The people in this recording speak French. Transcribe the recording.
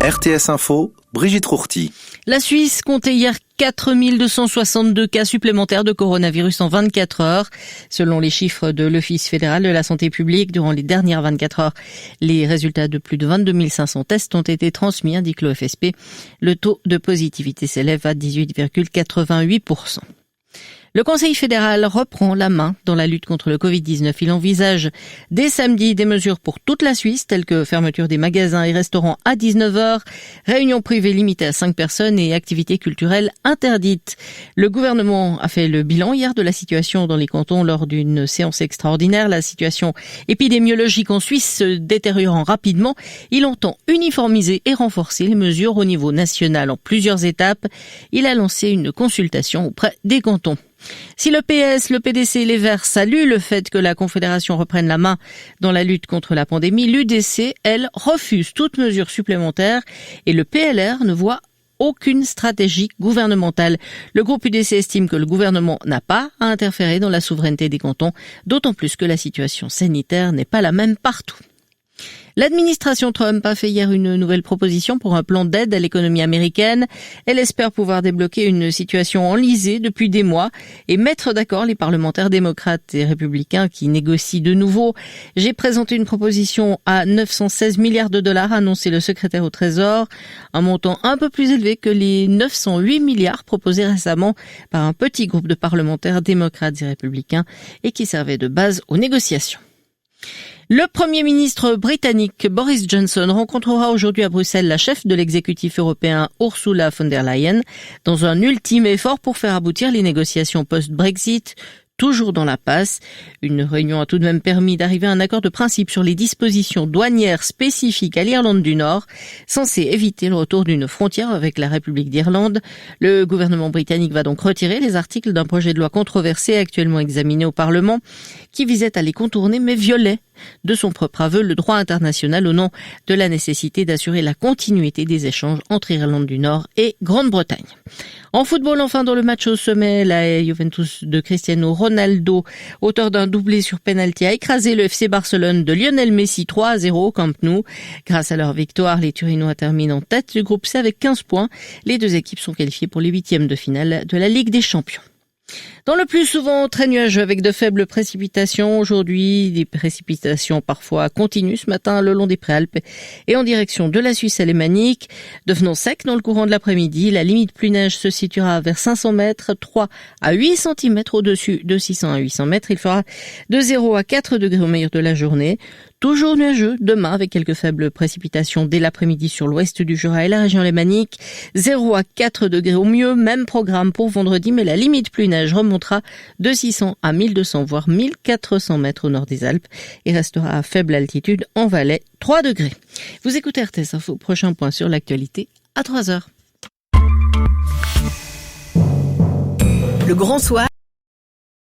RTS Info, Brigitte Rourty. La Suisse comptait hier 4262 cas supplémentaires de coronavirus en 24 heures. Selon les chiffres de l'Office fédéral de la santé publique, durant les dernières 24 heures, les résultats de plus de 22 500 tests ont été transmis, indique l'OFSP. Le taux de positivité s'élève à 18,88%. Le Conseil fédéral reprend la main dans la lutte contre le Covid-19. Il envisage dès samedi des mesures pour toute la Suisse, telles que fermeture des magasins et restaurants à 19h, réunions privées limitées à 5 personnes et activités culturelles interdites. Le gouvernement a fait le bilan hier de la situation dans les cantons lors d'une séance extraordinaire. La situation épidémiologique en Suisse se détériorant rapidement, il entend uniformiser et renforcer les mesures au niveau national en plusieurs étapes. Il a lancé une consultation auprès des cantons. Si le PS, le PDC et les Verts saluent le fait que la Confédération reprenne la main dans la lutte contre la pandémie, l'UDC, elle, refuse toute mesure supplémentaire et le PLR ne voit aucune stratégie gouvernementale. Le groupe UDC estime que le gouvernement n'a pas à interférer dans la souveraineté des cantons, d'autant plus que la situation sanitaire n'est pas la même partout. L'administration Trump a fait hier une nouvelle proposition pour un plan d'aide à l'économie américaine. Elle espère pouvoir débloquer une situation enlisée depuis des mois et mettre d'accord les parlementaires démocrates et républicains qui négocient de nouveau. J'ai présenté une proposition à 916 milliards de dollars, a annoncé le secrétaire au Trésor, un montant un peu plus élevé que les 908 milliards proposés récemment par un petit groupe de parlementaires démocrates et républicains et qui servait de base aux négociations. Le Premier ministre britannique Boris Johnson rencontrera aujourd'hui à Bruxelles la chef de l'exécutif européen Ursula von der Leyen dans un ultime effort pour faire aboutir les négociations post-Brexit, toujours dans la passe. Une réunion a tout de même permis d'arriver à un accord de principe sur les dispositions douanières spécifiques à l'Irlande du Nord, censées éviter le retour d'une frontière avec la République d'Irlande. Le gouvernement britannique va donc retirer les articles d'un projet de loi controversé actuellement examiné au Parlement, qui visait à les contourner mais violait de son propre aveu le droit international au nom de la nécessité d'assurer la continuité des échanges entre Irlande du Nord et Grande-Bretagne. En football, enfin, dans le match au sommet, la Juventus de Cristiano Ronaldo, auteur d'un doublé sur penalty, a écrasé le FC Barcelone de Lionel Messi 3-0 au Camp Nou. Grâce à leur victoire, les Turinois terminent en tête du groupe C avec 15 points. Les deux équipes sont qualifiées pour les huitièmes de finale de la Ligue des Champions. Dans le plus souvent très nuageux avec de faibles précipitations. Aujourd'hui, des précipitations parfois continues ce matin le long des Préalpes et en direction de la Suisse alémanique. Devenant sec dans le courant de l'après-midi, la limite pluie-neige se situera vers 500 mètres, 3 à 8 cm au-dessus de 600 à 800 mètres. Il fera de 0 à 4 degrés au meilleur de la journée. Toujours nuageux demain avec quelques faibles précipitations dès l'après-midi sur l'ouest du Jura et la région alémanique. 0 à 4 degrés au mieux, même programme pour vendredi, mais la limite pluie-neige remontera de 600 à 1200 voire 1400 mètres au nord des Alpes et restera à faible altitude en Valais, 3 degrés. Vous écoutez RTS Info, prochain point sur l'actualité à 3h. Le Grand Soir.